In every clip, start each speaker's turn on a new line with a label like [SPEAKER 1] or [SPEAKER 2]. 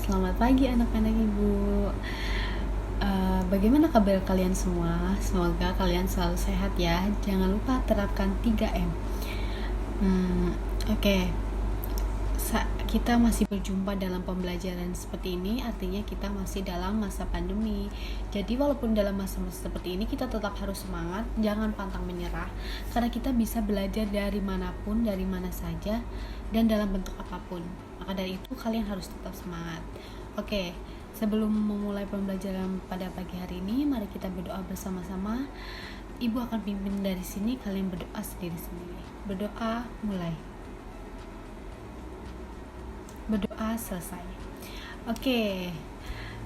[SPEAKER 1] Selamat pagi anak-anak ibu. Bagaimana kabar kalian semua? Semoga kalian selalu sehat ya. Jangan lupa terapkan 3M. Oke. Kita masih berjumpa dalam pembelajaran seperti ini, artinya kita masih dalam masa pandemi. Jadi walaupun dalam masa-masa seperti ini kita tetap harus semangat, jangan pantang menyerah, karena kita bisa belajar dari manapun, dari mana saja, dan dalam bentuk apapun. Maka dari itu kalian harus tetap semangat. Oke, sebelum memulai pembelajaran pada pagi hari ini, mari kita berdoa bersama-sama. Ibu akan pimpin dari sini, kalian berdoa sendiri-sendiri. Berdoa, mulai. Berdoa selesai. Oke,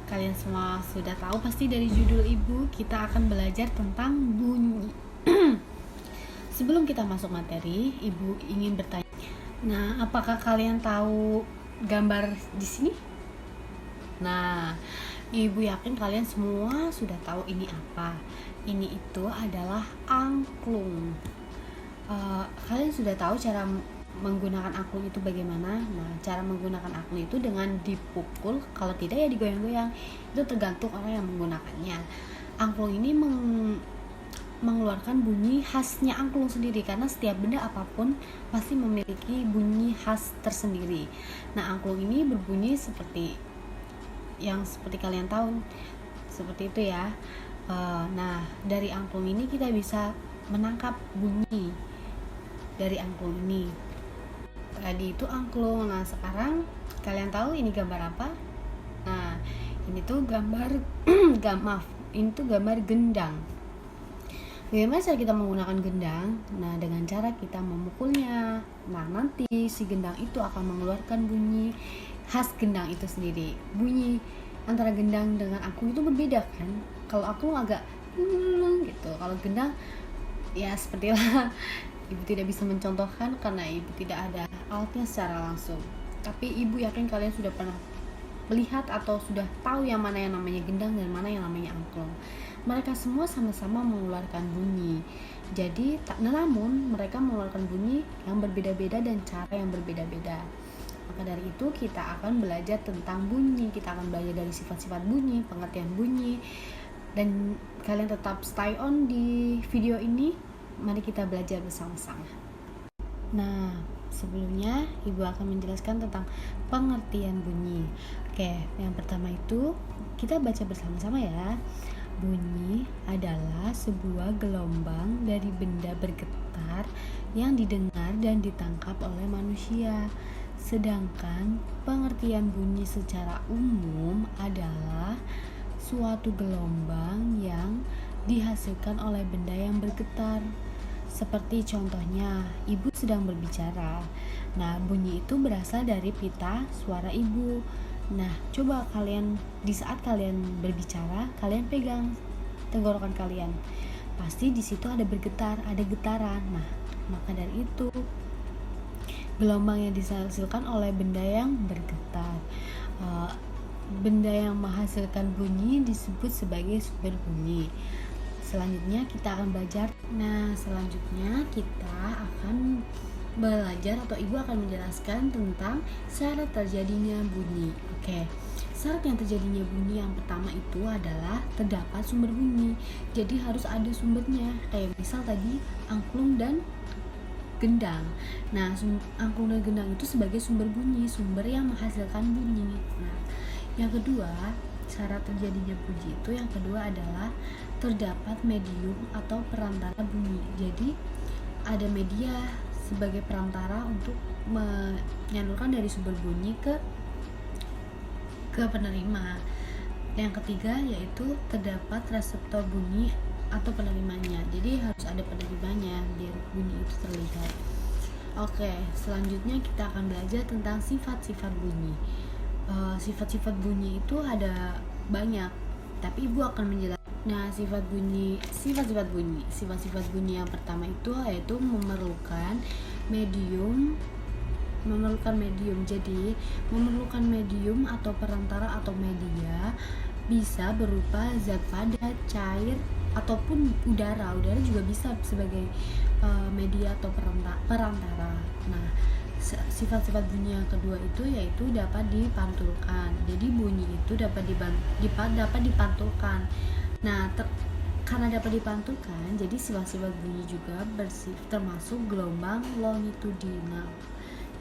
[SPEAKER 1] kalian semua sudah tahu pasti dari judul ibu kita akan belajar tentang bunyi. Sebelum kita masuk materi, ibu ingin bertanya. Nah, apakah kalian tahu gambar di sini? Nah, ibu yakin kalian semua sudah tahu ini apa. Ini itu adalah angklung. Kalian sudah tahu cara menggunakan angklung itu bagaimana? Nah, cara menggunakan angklung itu dengan dipukul, kalau tidak ya digoyang-goyang. Itu tergantung orang yang menggunakannya. Angklung ini mengeluarkan bunyi khasnya angklung sendiri, karena setiap benda apapun pasti memiliki bunyi khas tersendiri. Nah, angklung ini berbunyi seperti kalian tahu, seperti itu ya. Nah, dari angklung ini kita bisa menangkap bunyi dari angklung ini. Tadi itu angklung. Nah, sekarang kalian tahu ini gambar apa? Nah, ini tuh gambar ini tuh gambar gendang. Bagaimana cara kita menggunakan gendang? Nah, dengan cara kita memukulnya. Nah, nanti si gendang itu akan mengeluarkan bunyi khas gendang itu sendiri. Bunyi antara gendang dengan angklung itu berbeda kan? Kalau angklung agak gitu. Kalau gendang ya sepertilah ibu tidak bisa mencontohkan karena ibu tidak ada alatnya secara langsung. Tapi ibu yakin kalian sudah pernah melihat atau sudah tahu yang mana yang namanya gendang dan mana yang namanya angklung. Mereka semua sama-sama mengeluarkan bunyi. Jadi, namun mereka mengeluarkan bunyi yang berbeda-beda dan cara yang berbeda-beda. Maka dari itu kita akan belajar tentang bunyi. Kita akan belajar dari sifat-sifat bunyi, pengertian bunyi. Dan kalian tetap stay on di video ini. Mari kita belajar bersama-sama. Nah, sebelumnya ibu akan menjelaskan tentang pengertian bunyi. Oke, yang pertama itu kita baca bersama-sama ya. Bunyi adalah sebuah gelombang dari benda bergetar yang didengar dan ditangkap oleh manusia. Sedangkan pengertian bunyi secara umum adalah suatu gelombang yang dihasilkan oleh benda yang bergetar. Seperti contohnya, ibu sedang berbicara. Nah, bunyi itu berasal dari pita suara ibu. Nah, coba kalian di saat kalian berbicara, kalian pegang tenggorokan kalian. Pasti di situ ada bergetar, ada getaran. Nah, maka dari itu gelombang yang dihasilkan oleh benda yang bergetar. Benda yang menghasilkan bunyi disebut sebagai sumber bunyi. Selanjutnya kita akan belajar. Nah, selanjutnya kita akan belajar atau ibu akan menjelaskan tentang syarat terjadinya bunyi. Oke. Syarat yang terjadinya bunyi yang pertama itu adalah terdapat sumber bunyi. Jadi harus ada sumbernya. Kayak misal tadi angklung dan gendang. Nah, angklung dan gendang itu sebagai sumber bunyi, sumber yang menghasilkan bunyi. Nah, yang kedua, syarat terjadinya bunyi itu yang kedua adalah terdapat medium atau perantara bunyi. Jadi ada media sebagai perantara untuk menyalurkan dari sumber bunyi ke penerima. Yang ketiga yaitu terdapat reseptor bunyi atau penerimanya. Jadi harus ada penerimanya biar bunyi itu terlihat. Oke, selanjutnya kita akan belajar tentang sifat-sifat bunyi. Sifat-sifat bunyi itu ada banyak, tapi ibu akan menjelaskan. Nah, sifat-sifat bunyi yang pertama itu yaitu memerlukan medium. Jadi memerlukan medium atau perantara atau media, bisa berupa zat padat, cair, ataupun udara juga bisa sebagai media atau perantara. Nah, Sifat-sifat bunyi yang kedua itu yaitu dapat dipantulkan. Jadi bunyi itu dapat dipantulkan. Nah, karena dapat dipantulkan, jadi sifat-sifat bunyi juga termasuk gelombang longitudinal,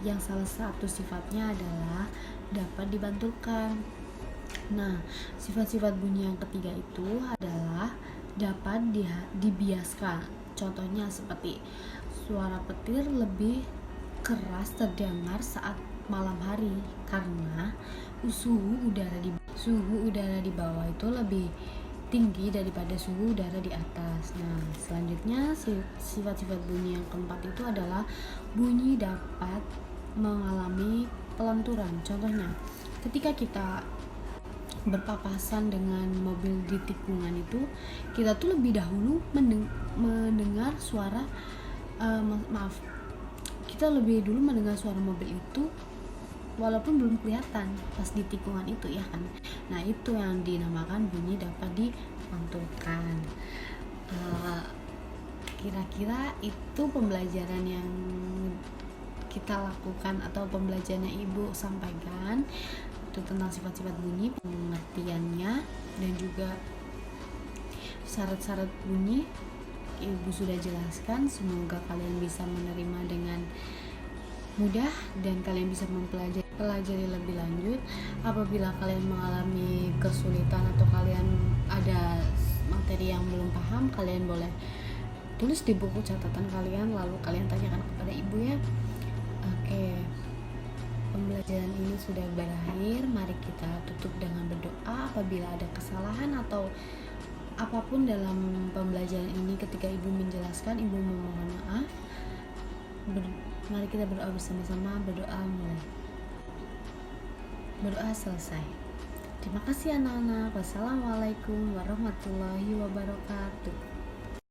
[SPEAKER 1] yang salah satu sifatnya adalah dapat dipantulkan. Nah, sifat-sifat bunyi yang ketiga itu adalah dapat dibiaskan. Contohnya seperti suara petir lebih keras terdengar saat malam hari karena suhu udara di bawah itu lebih tinggi daripada suhu udara di atas. Nah, selanjutnya sifat-sifat bunyi yang keempat itu adalah bunyi dapat mengalami pelenturan. Contohnya, ketika kita berpapasan dengan mobil di tikungan itu, kita tuh lebih dahulu mendengar suara kita lebih dulu mendengar suara mobil itu walaupun belum kelihatan pas di tikungan itu, ya kan. Nah, itu yang dinamakan bunyi dapat dipantulkan. Kira-kira itu pembelajaran yang kita lakukan atau pembelajaran yang ibu sampaikan itu tentang sifat-sifat bunyi, pengertiannya, dan juga syarat-syarat bunyi ibu sudah jelaskan. Semoga kalian bisa menerima dengan mudah dan kalian bisa mempelajari lebih lanjut. Apabila kalian mengalami kesulitan atau kalian ada materi yang belum paham, kalian boleh tulis di buku catatan kalian lalu kalian tanyakan kepada ibu, ya. Oke, pembelajaran ini sudah berakhir. Mari kita tutup dengan berdoa. Apabila ada kesalahan atau apapun dalam pembelajaran ini ketika ibu menjelaskan, ibu memohon maaf. Mari kita berdoa bersama-sama. Berdoa mulai. Berdoa selesai. Terima kasih anak-anak. Wassalamualaikum warahmatullahi wabarakatuh.